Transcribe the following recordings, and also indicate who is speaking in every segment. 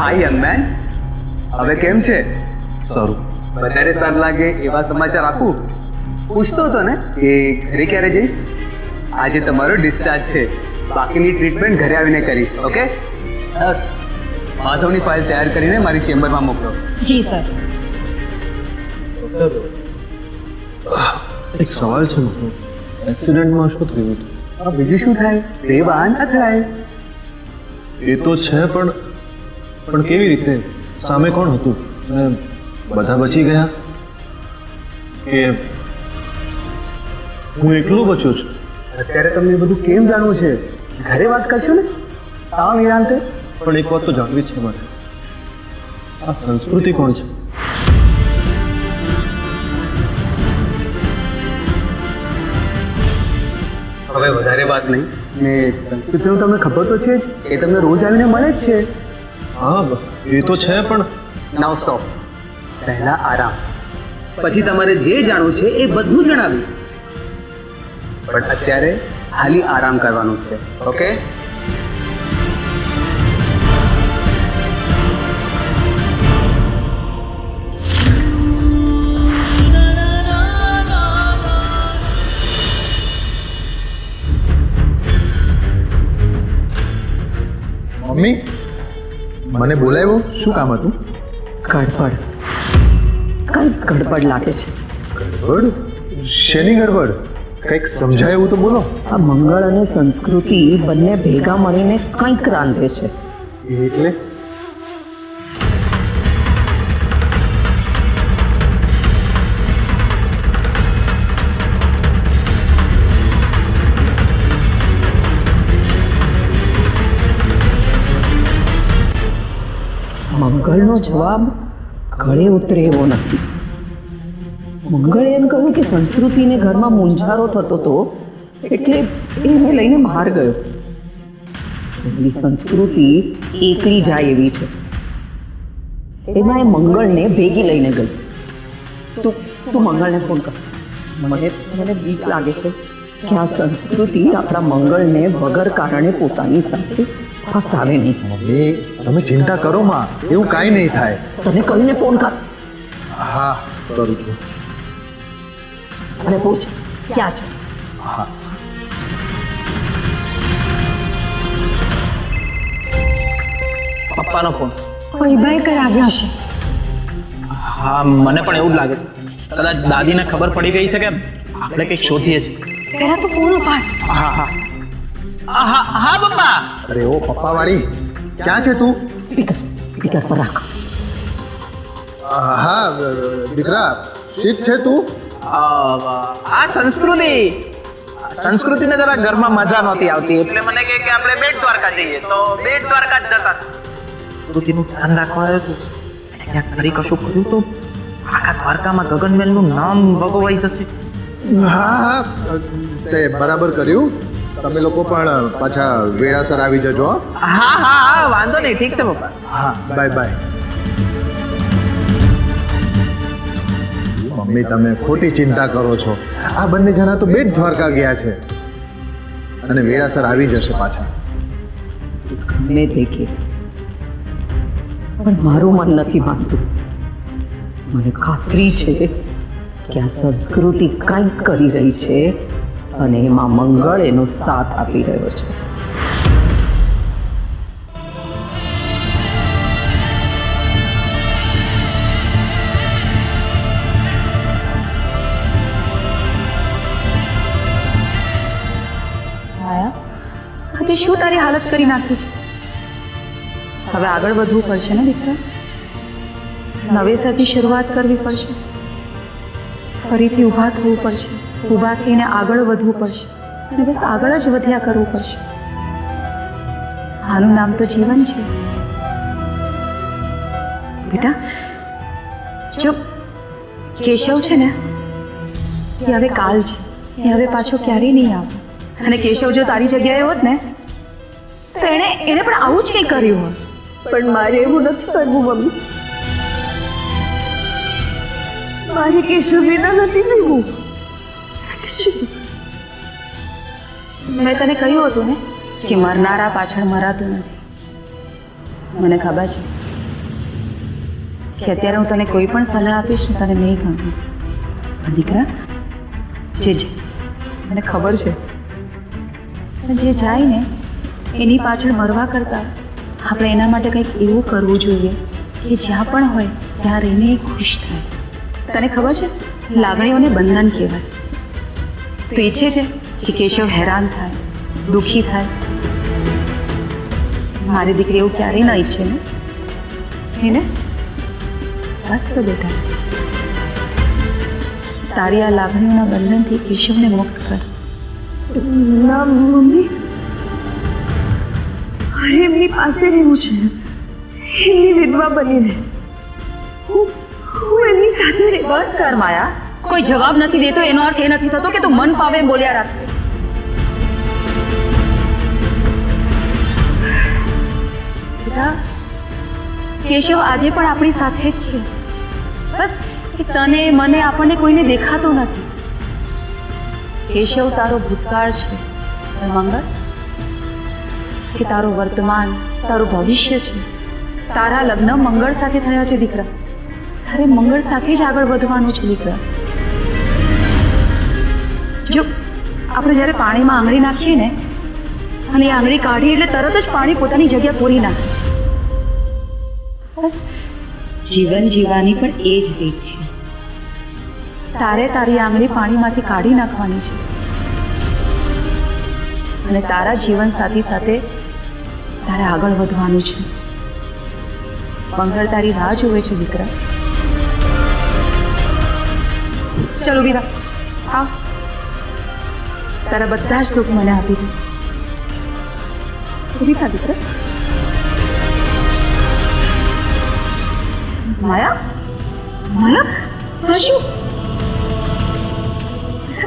Speaker 1: હાય young main, હવે કેમ છે?
Speaker 2: સારું.
Speaker 1: વધારે સારું લાગે એવા સમાચાર આપું? પૂછતો હતો ને કે ઘરે ક્યારે જઈશ? આજે તમારો ડિસ્ચાર્જ છે, બાકીની ટ્રીટમેન્ટ ઘરે આવીને કરીશ. ઓકે? બસ માધવની ફાઇલ તૈયાર કરીને મારી ચેમ્બરમાં મોકલો.
Speaker 3: જી સર.
Speaker 2: એક સવાલ છે મારો, એક્સિડન્ટમાં શું થયું હતું?
Speaker 1: બીજું શું થાય? બે બહાના થાય.
Speaker 2: એ તો છે પણ કેવી રીતે? સામે કોણ હતું અને બધા બચી ગયા કે હું એકલો બચ્યો છું?
Speaker 1: અત્યારે તમને બધું કેમ જાણવું છે? ઘરે વાત કરશો ને સાવ નિરાંતે.
Speaker 2: પણ એક વાત તો જાણવી છે મારે, આ સંસ્કૃતિ કોણ છે?
Speaker 1: હવે વધારે વાત નહીં ને, સંસ્કૃતિનું તમને ખબર તો છે જ, એ તમને રોજ આવીને મળે જ છે.
Speaker 2: હા એ તો છે પણ
Speaker 1: નાઉ સ્ટોપ. પહેલા આરામ, પછી તમારે જે જાણવું છે એ બધું જણાવીશ. પણ અત્યારે ખાલી આરામ કરવાનું છે. ઓકે?
Speaker 4: મમ્મી, મને બોલાવ્યો, શું કામ હતું?
Speaker 3: ગડબડ, કંઈક ગડબડ લાગે છે.
Speaker 4: ગડબડ? શેની ગડબડ? કંઈક સમજાય એવું તો બોલો.
Speaker 3: આ મંગળ અને સંસ્કૃતિ બંને ભેગા મળીને કંઈક રાંધે છે.
Speaker 4: એટલે
Speaker 3: મંગળનો જવાબ ગળે ઉતરે એવો નથી. મંગળે એમ કહ્યું કે સંસ્કૃતિને ઘરમાં મૂંઝારો થતો હતો એટલે એને લઈને બહાર ગયો. એની સંસ્કૃતિ એકલી જાય એવી છે, એમાં એ મંગળને ભેગી લઈને ગઈ. તું મંગળને ફોન કર. મને બીક લાગે છે કે આ સંસ્કૃતિ આપણા મંગળને વગર કારણે પોતાની સાથે ફસાવે નહીં.
Speaker 4: મમ્મી, તમે ચિંતા કરો માં, એવું કાંઈ નહીં થાય.
Speaker 3: તને કહીને ફોન કર
Speaker 4: હા, કરું છું.
Speaker 3: અને પૂછ ક્યાં છે.
Speaker 4: હા.
Speaker 5: પપ્પાનો ફોન.
Speaker 6: વૈભાઈ કરાવ્યો છે.
Speaker 5: હા, મને પણ એવું જ લાગે છે. કદાચ દાદીને ખબર પડી ગઈ છે કે આપણે કંઈક શોધીએ છીએ.
Speaker 6: પેલા તો ફોન ઉપાડ.
Speaker 5: હા હા હા હા પપ્પા.
Speaker 4: અરે ઓ પપ્પા વાળી, ક્યાં છે તું?
Speaker 3: સ્પીકર પર રાખ.
Speaker 4: હા દીકરા, ઠીક છે તું?
Speaker 5: આ સંસ્કૃતિને જરા ઘરમાં મજા નહોતી આવતી એટલે મને કહે કે આપણે બેટ દ્વારકા જઈએ, તો બેટ દ્વારકા જ જતા. સંસ્કૃતિનું ધ્યાન રાખવા આવ્યો છું. ક્યાંક ફરી કશું કર્યું તો આખા દ્વારકામાં ગગનમેલનું નામ ભગવાઈ જશે.
Speaker 4: હા હા, તે બરાબર કર્યું. તમે લોકો પણ પાછા વેળાસર આવી જજો.
Speaker 5: હા હા હા, વાંધો નહીં, ઠીક છે પપ્પા.
Speaker 4: હા, બાય બાય. મમ્મી, તમે ખોટી ચિંતા કરો છો. આ બંને જણા તો બેટ દ્વારકા ગયા છે અને વેળાસર આવી જશે પાછા.
Speaker 3: ગમે તે કે પણ મારું મન નથી માનતું. મને ખાતરી છે કે આ સંસ્કૃતિ કંઈક કરી રહી છે અને એમાં મંગળ એનો સાથ આપી રહ્યો છે.
Speaker 6: તે શું તારી હાલત કરી નાખી છે? હવે આગળ વધવું પડશે ને દીકરા. નવેસરથી શરૂઆત કરવી પડશે. ફરીથી ઊભા થવું પડશે. ઊભા થઈને આગળ વધવું પડશે અને બસ આગળ જ વધ્યા કરવું પડશે. આનું નામ તો જીવન છે બેટા. જો કેશવ છે ને, એ હવે કાલ છે, એ હવે પાછો ક્યારેય નહીં આવે. અને કેશવ જો તારી જગ્યાએ હોત ને તો એણે પણ આવું જ કંઈ કર્યું હોત.
Speaker 3: પણ મારે એવું નથી કરવું મમ્મી. મારે કેશવ વિના નથી જીવવું.
Speaker 6: મેં તને કહ્યું હતું ને કે મરનારા પાછળ મરાતું નથી. મને ખબર છે કે અત્યારે હું તને કોઈ પણ સલાહ આપીશ ને તને નહીં ગમે. પણ દીકરા, જે મને ખબર છે, પણ જે જાય ને એની પાછળ મરવા કરતાં આપણે એના માટે કંઈક એવું કરવું જોઈએ કે જ્યાં પણ હોય ત્યાં રહીને એ ખુશ થાય. તને ખબર છે, લાગણીઓને બંધન કહેવાય. તો ઈચ્છે છે કે કેશવ હેરાન થાય, દુઃખી થાય? મારી દીકરી એવું ક્યારેય ન ઈચ્છે ને. એને બસ તો બેટા, તારી આ લાગણીઓના બંધનથી કેશવને મુક્ત કર.
Speaker 7: ના મમ્મી, મારે એમની પાસે રહેવું છે, એમની વિધવા બનીને. હું એમની સાથે
Speaker 6: બસ કર માયા, કોઈ જવાબ નથી દેતો એનો અર્થ એ નથી થતો કે તું મન ફાવે એમ બોલ્યા રાખ. બેટા, કેશવ આજે પણ આપણી સાથે જ છે. બસ એ તને મને આપણને કોઈને દેખાતો નથી. કેશવ તારો ભૂતકાળ છે, પણ મંગળ કે તારો વર્તમાન, તારું ભવિષ્ય છે. તારા લગ્ન મંગળ સાથે થયા છે દીકરા. તારે મંગળ સાથે જ આગળ વધવાનું છે દીકરા. જો આપણે જ્યારે પાણીમાં આંગળી નાખીએ ને અને એ આંગળી કાઢીએ એટલે તરત જ પાણી પોતાની જગ્યા પૂરી નાખે. બસ જીવન જીવવાની પણ એ જ રીત છે. તારે તારી આંગળી પાણીમાંથી કાઢી નાખવાની છે અને તારા જીવન સાથી સાથે તારે આગળ વધવાનું છે. મંગળ તારી રાહ જોવે છે દીકરા. ચલો બીરા, હા, તારા બધા જ દુઃખ મને આપી દે. ઊભી થા દીકરા. માયા, માયા, હા શું?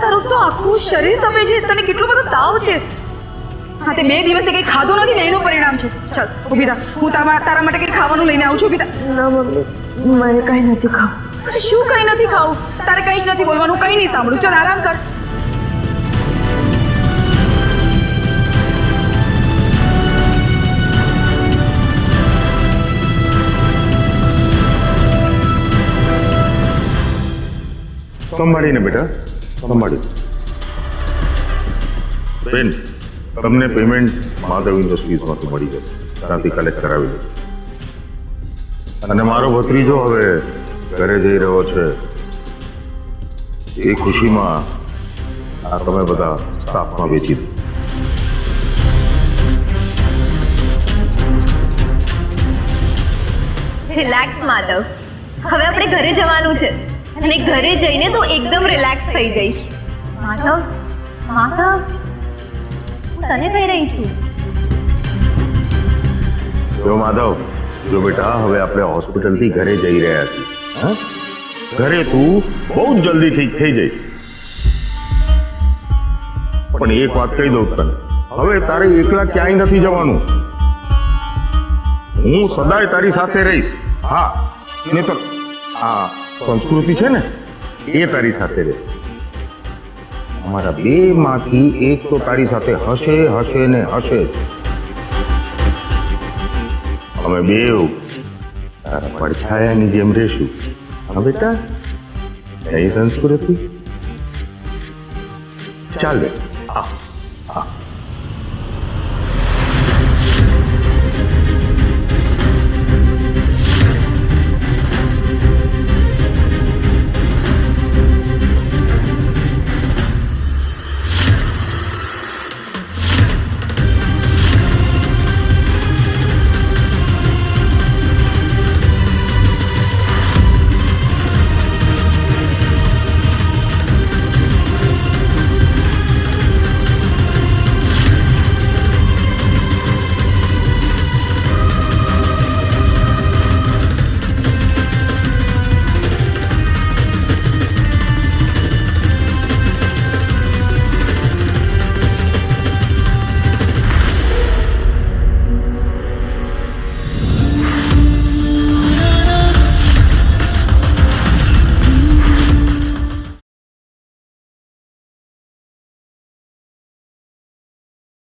Speaker 6: તારું તો આખું શરીર તપે છે, તને કેટલો બધો તાવ છે. હા, તે 2 દિવસે કંઈ ખાધું નથી ને એનું પરિણામ છે. ચાલ ઊભી થા, હું તારા માટે કંઈ ખાવાનું લઈને આવું છું. ઊભી થા.
Speaker 7: ના મમ્મી, મારે કાંઈ નથી ખાવું.
Speaker 6: અરે શું કંઈ નથી ખાવું? તારે કંઈ જ નથી બોલવાનું, કંઈ નહીં સાંભળું. ચાલ આરામ કર.
Speaker 8: સંભાળીને બેટા, સંભાળી. બેન, તમને પેમેન્ટ માધવ ઇન્ડસ્ટ્રીઝમાંથી મળી જશે, ત્યાંથી કલેક્ટ કરાવી દો. અને મારો ભત્રીજો હવે ઘરે જઈ રહ્યો છે, એ ખુશીમાં આ તમે બધા સ્ટાફમાં વેચી દો.
Speaker 9: રિલેક્સ માધવ, હવે આપણે ઘરે જવાનું છે અને ઘરે જઈને તું એકદમ રિલેક્સ થઈ જઈશ. માધવ, માધવ, હું તને કહી રહી છું.
Speaker 8: જો માધવ, જો બેટા, હવે આપણે હોસ્પિટલથી ઘરે જઈ રહ્યા છીએ. હા, ઘરે તું બહુ જ જલ્દી ઠીક થઈ જઈશ. પણ એક વાત કહી દઉં તને, હવે તારે એકલા ક્યાંય નથી જવાનું. હું સદાય તારી સાથે રહીશ. હા, ને તો આ સંસ્કૃતિ છે ને, એ તારી સાથે રહે. અમારા 2 માંથી એક તો તારી સાથે હશે, હશે ને હશે જ. અમે 2 તારા પડછાયાની જેમ રહેશું. હા બેટા, એ સંસ્કૃતિ. ચાલ બે, હા હા.